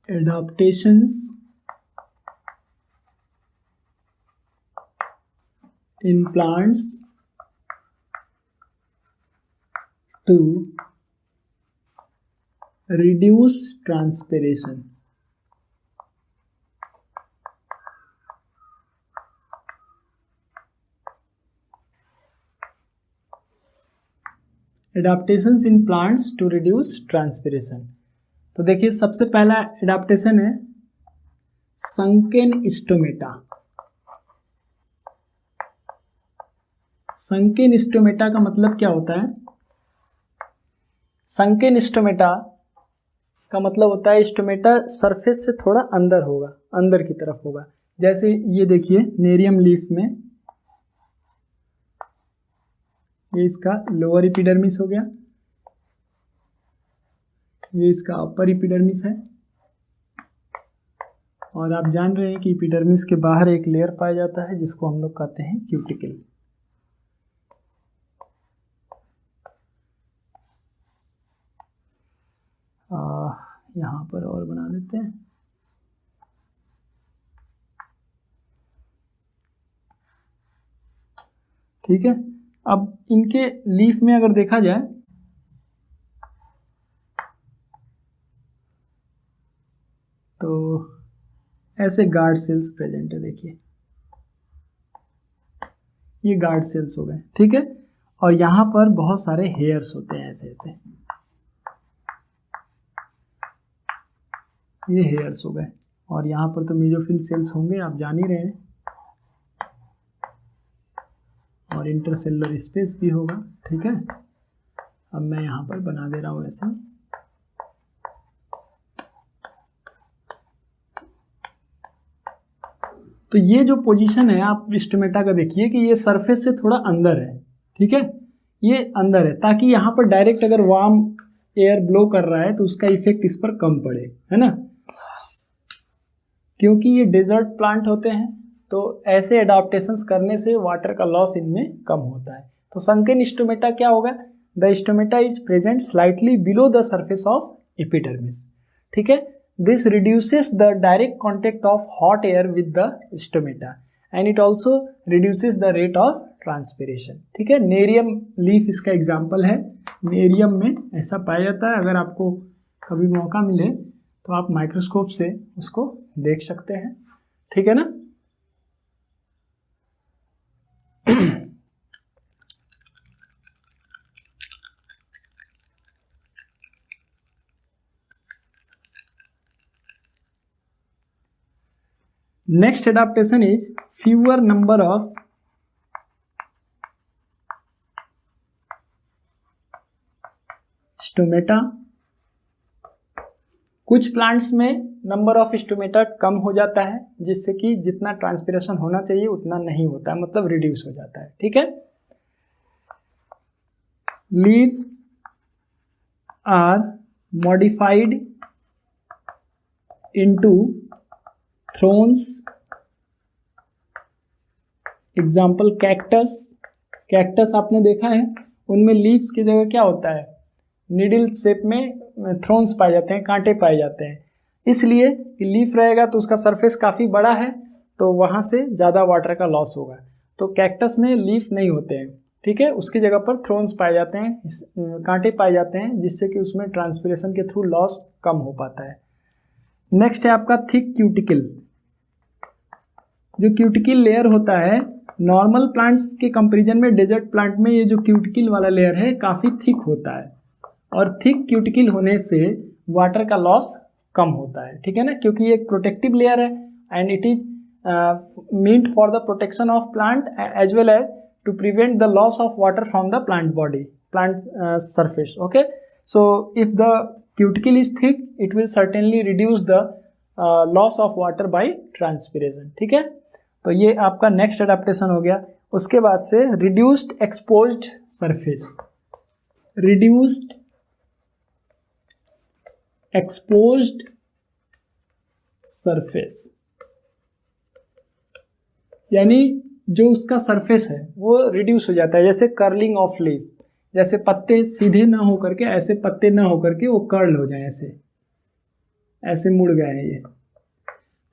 adaptations in plants to reduce transpiration. Adaptations in plants to reduce transpiration. तो देखिए सबसे पहला एडाप्टेशन है संकेन स्टोमेटा। संकेन स्टोमेटा का मतलब क्या होता है? संकेन स्टोमेटा का मतलब होता है स्टोमेटा सरफेस से थोड़ा अंदर होगा, अंदर की तरफ होगा। जैसे ये देखिए नेरियम लीफ में ये इसका लोअर एपिडर्मिस हो गया, ये इसका अपर एपिडर्मिस है, और आप जान रहे हैं कि एपिडर्मिस के बाहर एक लेयर पाया जाता है जिसको हम लोग कहते हैं क्यूटिकल। यहाँ पर और बना देते हैं। ठीक है, अब इनके लीफ में अगर देखा जाए तो ऐसे गार्ड सेल्स प्रेजेंट है। देखिए ये गार्ड सेल्स हो गए, ठीक है, और यहाँ पर बहुत सारे हेयर्स होते हैं ऐसे ऐसे, ये हेयर्स हो गए, और यहाँ पर तो मेसोफिल सेल्स होंगे, आप जान ही रहे हैं, और इंटरसेलुलर स्पेस भी होगा। ठीक है, अब मैं यहाँ पर बना दे रहा हूँ ऐसे। तो ये जो पोजीशन है आप स्टोमेटा का देखिए कि ये सरफेस से थोड़ा अंदर है। ठीक है, ये अंदर है ताकि यहाँ पर डायरेक्ट अगर वार्म एयर ब्लो कर रहा है तो उसका इफेक्ट इस पर कम पड़े, है ना, क्योंकि ये डेजर्ट प्लांट होते हैं तो ऐसे एडाप्टेशंस करने से वाटर का लॉस इनमें कम होता है। तो संकेन स्टोमेटा क्या होगा? The stomata is present slightly below the surface of epidermis. ठीक है, this reduces the direct contact of hot air with the stomata and it also reduces the rate of transpiration. ठीक है, nerium leaf इसका example है। Nerium में ऐसा पाया जाता है, अगर आपको कभी मौका मिले तो आप माइक्रोस्कोप से उसको देख सकते हैं। ठीक है ना। Next adaptation is fewer number of stomata. कुछ प्लांट्स में नंबर ऑफ स्टोमेटा कम हो जाता है जिससे कि जितना ट्रांसपिरेशन होना चाहिए उतना नहीं होता है, मतलब रिड्यूस हो जाता है। ठीक है, leaves are modified into thorns. Example cactus. Cactus आपने देखा है, उनमें लीव्स की जगह क्या होता है? निडल शेप में थ्रोन्स पाए जाते हैं, कांटे पाए जाते हैं। इसलिए कि लीफ रहेगा तो उसका सरफेस काफ़ी बड़ा है तो वहाँ से ज़्यादा वाटर का लॉस होगा। तो कैक्टस में लीफ नहीं होते हैं, ठीक है, उसकी जगह पर थ्रोन्स पाए जाते हैं, कांटे पाए जाते हैं, जिससे कि उसमें ट्रांसपिरेशन के थ्रू लॉस कम हो पाता है। नेक्स्ट है आपका थिक क्यूटिकल। जो क्यूटिकल लेयर होता है नॉर्मल प्लांट्स के कंपैरिजन में डेजर्ट प्लांट में ये जो क्यूटिकल वाला लेयर है काफ़ी थिक होता है, और थिक क्यूटिकल होने से वाटर का लॉस कम होता है। ठीक है ना, क्योंकि ये एक प्रोटेक्टिव लेयर है and it is meant for the protection of plant as well as to prevent the loss of water from the plant body, plant surface. Okay, so if the cuticle is thick it will certainly reduce the loss of water by transpiration. ठीक है, तो ये आपका next adaptation हो गया। उसके बाद से reduced exposed surface। reduced exposed surface यानी जो उसका सरफेस है वो रिड्यूस हो जाता है, जैसे कर्लिंग ऑफ लीफ, जैसे पत्ते सीधे ना हो करके ऐसे पत्ते ना हो करके वो कर्ल हो जाए, ऐसे ऐसे मुड़ गए हैं ये,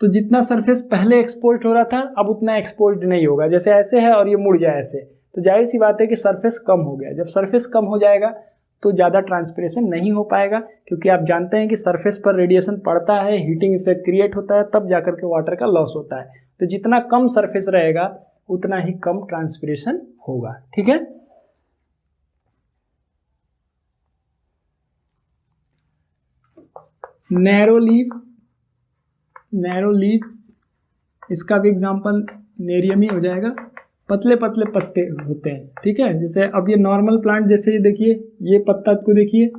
तो जितना सरफेस पहले एक्सपोज्ड हो रहा था अब उतना एक्सपोज्ड नहीं होगा। जैसे ऐसे है और ये मुड़ जाए ऐसे, तो जाहिर सी बात है कि सरफेस कम हो गया। जब सरफेस कम हो जाएगा तो ज़्यादा ट्रांसपिरेशन नहीं हो पाएगा, क्योंकि आप जानते हैं कि सरफेस पर रेडिएशन पड़ता है, हीटिंग इफेक्ट क्रिएट होता है, तब जाकर के वाटर का लॉस होता है। तो जितना कम सरफेस रहेगा उतना ही कम ट्रांसपिरेशन होगा। ठीक है, नैरो लीफ इसका भी एग्जांपल नेरियम ही हो जाएगा। पतले पतले पत्ते होते हैं। ठीक है, जैसे अब ये नॉर्मल प्लांट, जैसे ये देखिए, ये पत्ता को देखिए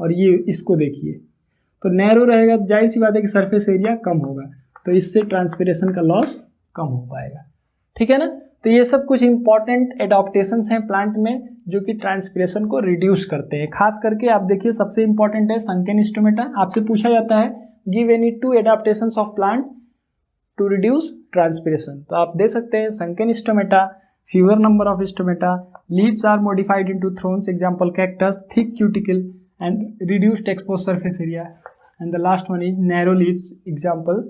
और ये इसको देखिए, तो नैरो रहेगा, जाहिर सी बात है कि सरफेस एरिया कम होगा, तो इससे ट्रांसपिरेशन का लॉस कम हो पाएगा। ठीक है ना, तो ये सब कुछ इंपॉर्टेंट एडाप्टेशंस हैं प्लांट में जो कि ट्रांसपिरेशन को रिड्यूस करते हैं। खास करके आप देखिए सबसे इंपॉर्टेंट है संकेन स्टोमेटा। आपसे पूछा जाता है give any 2 adaptations of plant to reduce transpiration, तो आप दे सकते हैं sunken stomata, fewer number of stomata, leaves are modified into thorns, example cactus, thick cuticle and reduced exposed surface area, and the last one is narrow leaves, example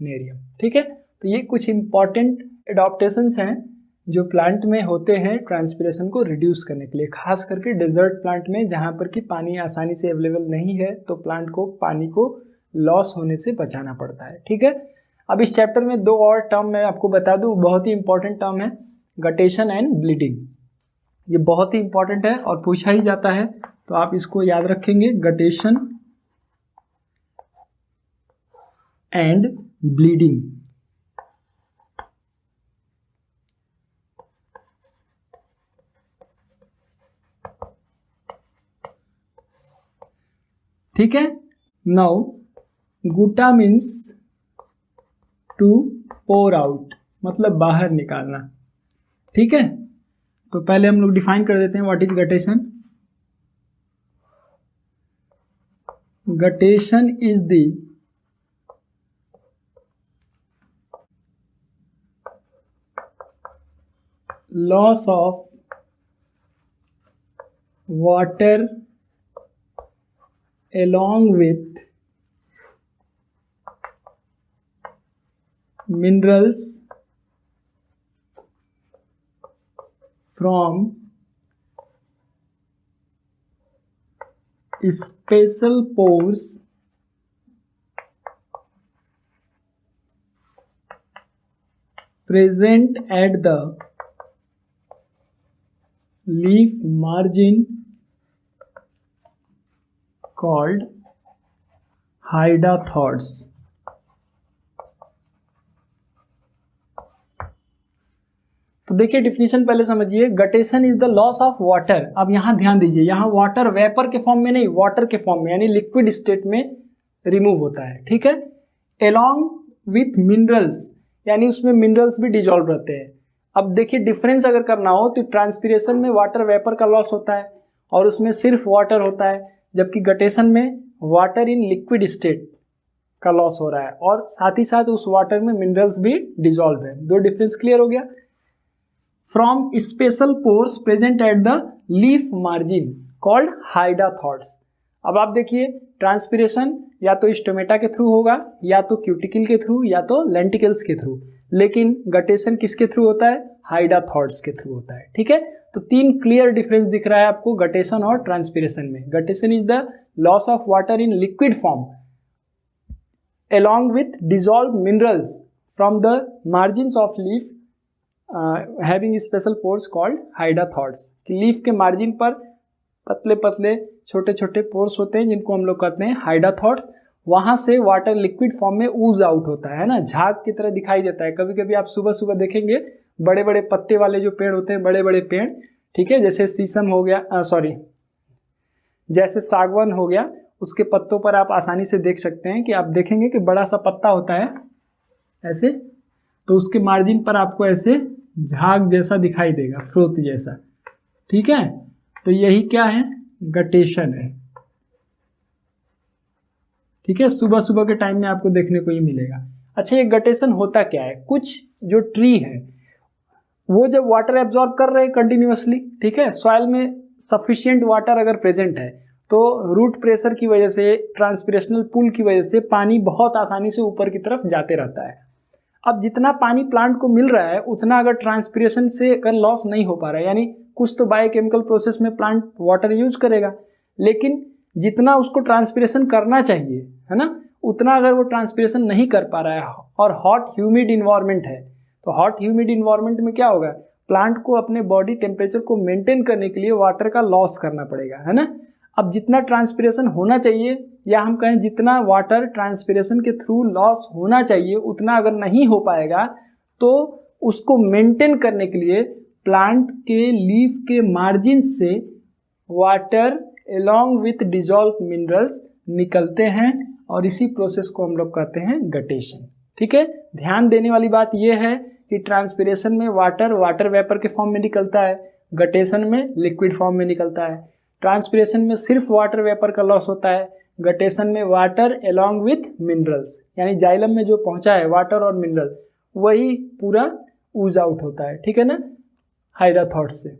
nerium। ठीक है, तो ये कुछ इंपॉर्टेंट एडाप्टेशंस हैं जो plant में होते हैं ट्रांसपिरेशन को रिड्यूस करने के लिए। खास करके डेजर्ट प्लांट में जहाँ पर कि पानी आसानी से अवेलेबल नहीं है, तो प्लांट को पानी को लॉस होने से बचाना पड़ता है। ठीक है, अब इस चैप्टर में 2 और टर्म मैं आपको बता दूँ, बहुत ही इंपॉर्टेंट टर्म है गटेशन एंड ब्लीडिंग। ये बहुत ही इंपॉर्टेंट है और पूछा ही जाता है, तो आप इसको याद रखेंगे, गटेशन एंड ब्लीडिंग। ठीक है, now gutta means to pour out, मतलब बाहर निकालना। ठीक है, तो पहले हम लोग डिफाइन कर देते हैं what is guttation. Guttation is the loss of water along with minerals from special pores present at the leaf margin called hydatodes। तो देखिए डिफिनीशन पहले समझिए, guttation is the loss of water. अब यहां ध्यान दीजिए, यहां वाटर वेपर के फॉर्म में नहीं, वाटर के फॉर्म में, यानी लिक्विड स्टेट में रिमूव होता है। ठीक है, एलॉन्ग विथ मिनरल्स, यानी उसमें मिनरल्स भी डिजॉल्व रहते हैं। अब देखिए डिफरेंस अगर करना हो तो ट्रांसपिरेशन में वाटर वेपर का लॉस होता है और उसमें सिर्फ वाटर होता है, जबकि गटेशन में वाटर इन लिक्विड स्टेट का लॉस हो रहा है और साथ ही साथ उस वाटर में मिनरल्स भी डिजॉल्व है। दो डिफरेंस क्लियर हो गया। From special pores present at the leaf margin called hydathodes. अब आप देखिए ट्रांसपिरेशन या तो स्टोमेटा के थ्रू होगा, या तो क्यूटिकल के थ्रू, या तो लेंटिकल्स के थ्रू, लेकिन गटेशन किसके थ्रू होता है? हाइडाथॉड्स के थ्रू होता है। ठीक है, तो तीन क्लियर डिफरेंस दिख रहा है आपको गटेशन और ट्रांसपिरेशन में। Guttation is the loss of water in liquid form along with dissolved minerals from the margins of leaf having special pores called hydathodes। कि लीफ के मार्जिन पर पतले पतले छोटे छोटे पोर्स होते हैं जिनको हम लोग कहते हैं हाइडाथॉड्स। वहां से वाटर लिक्विड फॉर्म में ऊज आउट होता है ना, झाग की तरह दिखाई देता है। कभी कभी आप सुबह सुबह देखेंगे बड़े बड़े पत्ते वाले जो पेड़ होते हैं, बड़े बड़े पेड़, ठीक है, जैसे शीशम हो गया, जैसे सागवान हो गया, उसके पत्तों पर आप आसानी से देख सकते हैं कि आप देखेंगे कि बड़ा सा पत्ता होता है ऐसे, तो उसके मार्जिन पर आपको ऐसे झाग जैसा दिखाई देगा, फ्रोथ जैसा। ठीक है, तो यही क्या है? गटेशन है। ठीक है, सुबह सुबह के टाइम में आपको देखने को ये मिलेगा। अच्छा, ये गटेशन होता क्या है? कुछ जो ट्री है वो जब वाटर एब्जॉर्ब कर रहे हैं कंटिन्यूअसली, ठीक है, सॉइल में सफिशिएंट वाटर अगर प्रेजेंट है तो रूट प्रेशर की वजह से, ट्रांसपिरेशनल पुल की वजह से पानी बहुत आसानी से ऊपर की तरफ जाते रहता है। अब जितना पानी प्लांट को मिल रहा है उतना अगर ट्रांसपिरेशन से अगर लॉस नहीं हो पा रहा है, यानी कुछ तो बायोकेमिकल प्रोसेस में प्लांट वाटर यूज करेगा, लेकिन जितना उसको ट्रांसपिरेशन करना चाहिए, है ना, उतना अगर वो ट्रांसपिरेशन नहीं कर पा रहा है और हॉट ह्यूमिड इन्वायरमेंट है, तो हॉट ह्यूमिड इन्वायरमेंट में क्या होगा, प्लांट को अपने बॉडी टेम्परेचर को मेंटेन करने के लिए वाटर का लॉस करना पड़ेगा, है ना। अब जितना ट्रांसपिरेशन होना चाहिए, या हम कहें जितना वाटर ट्रांसपिरेशन के थ्रू लॉस होना चाहिए, उतना अगर नहीं हो पाएगा तो उसको मेंटेन करने के लिए प्लांट के लीफ के मार्जिन से water along with dissolved minerals निकलते हैं, और इसी प्रोसेस को हम लोग कहते हैं गटेशन। ठीक है, ध्यान देने वाली बात यह है कि ट्रांसपिरेशन में वाटर वेपर के फॉर्म में निकलता है, गटेशन में लिक्विड फॉर्म में निकलता है। ट्रांसपिरेशन में सिर्फ वाटर वेपर का लॉस होता है, गटेशन में वाटर along with मिनरल्स, यानी जाइलम में जो पहुंचा है वाटर और मिनरल वही पूरा ऊज आउट होता है। ठीक है ना, हाइड्रा थॉट से।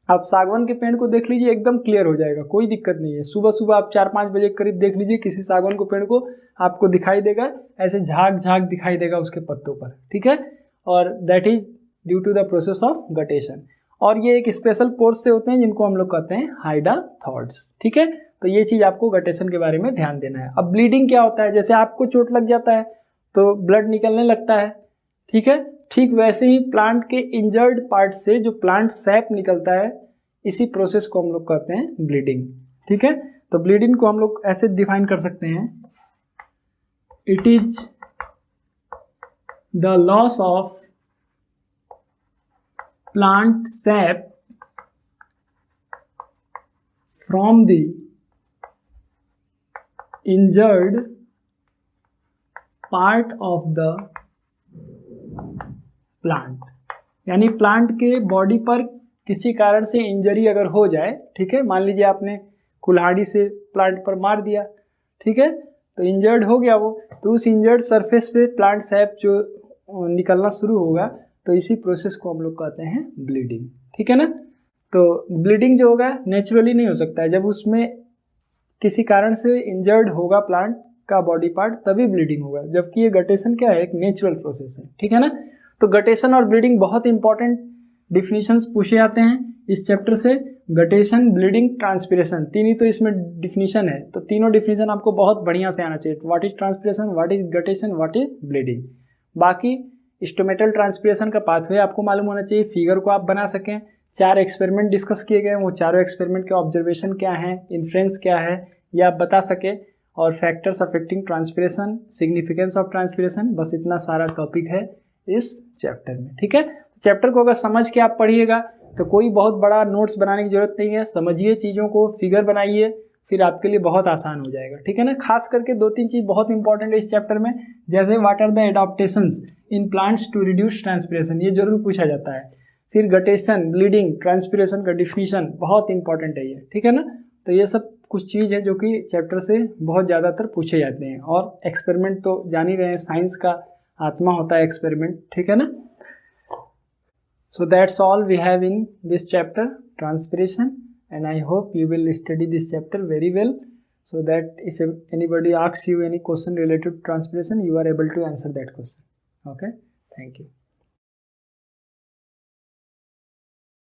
आप सागवान के पेड़ को देख लीजिए, एकदम क्लियर हो जाएगा, कोई दिक्कत नहीं है। सुबह सुबह आप 4-5 बजे के करीब देख लीजिए किसी सागवान को पेड़ को, आपको दिखाई देगा ऐसे झाग झाग दिखाई देगा उसके पत्तों पर। ठीक है, और that is due to the process of guttation. और ये एक स्पेशल पोर्स से होते हैं जिनको हम लोग कहते हैं हाइड्रा थॉट्स। ठीक है, तो ये चीज़ आपको गटेशन के बारे में ध्यान देना है। अब ब्लीडिंग क्या होता है, जैसे आपको चोट लग जाता है तो ब्लड निकलने लगता है, ठीक है, ठीक वैसे ही प्लांट के इंजर्ड पार्ट से जो प्लांट सैप निकलता है, इसी प्रोसेस को हम लोग कहते हैं ब्लीडिंग। ठीक है, तो ब्लीडिंग को हम लोग ऐसे डिफाइन कर सकते हैं, it is the loss of plant SAP from the injured part of the plant, यानी प्लांट के बॉडी पर किसी कारण से इंजरी अगर हो जाए, ठीक है, मान लीजिए आपने कुल्हाड़ी से प्लांट पर मार दिया, ठीक है, तो इंजर्ड हो गया वो, तो उस इंजर्ड सरफेस पे प्लांट सैप जो निकलना शुरू होगा, तो इसी प्रोसेस को हम लोग कहते हैं ब्लीडिंग। ठीक है ना, तो ब्लीडिंग जो होगा नेचुरली नहीं हो सकता है, जब उसमें किसी कारण से इंजर्ड होगा प्लांट का बॉडी पार्ट तभी ब्लीडिंग होगा, जबकि ये गटेशन क्या है, एक नेचुरल प्रोसेस है। ठीक है ना, तो गटेशन और ब्लीडिंग बहुत इंपॉर्टेंट डिफिनीशंस पूछे जाते हैं इस चैप्टर से। गटेशन, ब्लीडिंग, ट्रांसपिरेशन, तीन ही तो इसमें डिफिनीशन है, तो तीनों डिफिनीशन आपको बहुत बढ़िया से आना चाहिए। What is transpiration, what is guttation, what is bleeding. बाकी स्टोमेटल ट्रांसपिरेशन का पाथवे आपको मालूम होना चाहिए, फिगर को आप बना सकें। 4 एक्सपेरिमेंट डिस्कस किए गए, वो चारों एक्सपेरिमेंट के ऑब्जर्वेशन क्या हैं, इन्फ्रेंस क्या है, ये आप बता सके, और factors affecting transpiration, significance of transpiration, बस इतना सारा टॉपिक है इस चैप्टर में। ठीक है, चैप्टर को अगर समझ के आप पढ़िएगा तो कोई बहुत बड़ा नोट्स बनाने की जरूरत नहीं है, समझिए चीज़ों को, फिगर बनाइए, फिर आपके लिए बहुत आसान हो जाएगा। ठीक है ना, खास करके 2-3 चीज़ बहुत इंपॉर्टेंट है इस चैप्टर में, जैसे what are the adaptations in plants to reduce transpiration, ये जरूर पूछा जाता है। फिर गटेशन, ब्लीडिंग, ट्रांसपिरेशन का डिफिनीशन बहुत इंपॉर्टेंट है ये। ठीक है ना, तो ये सब कुछ चीज़ है जो कि चैप्टर से बहुत ज़्यादातर पूछे जाते हैं। और एक्सपेरिमेंट तो जान ही रहे हैं, साइंस का आत्मा होता है एक्सपेरिमेंट। ठीक है ना, so that's all we have in this chapter, transpiration, and I hope you will study this chapter very well, so that if anybody asks you any question related to transpiration, you are able to answer that question. Okay, thank you.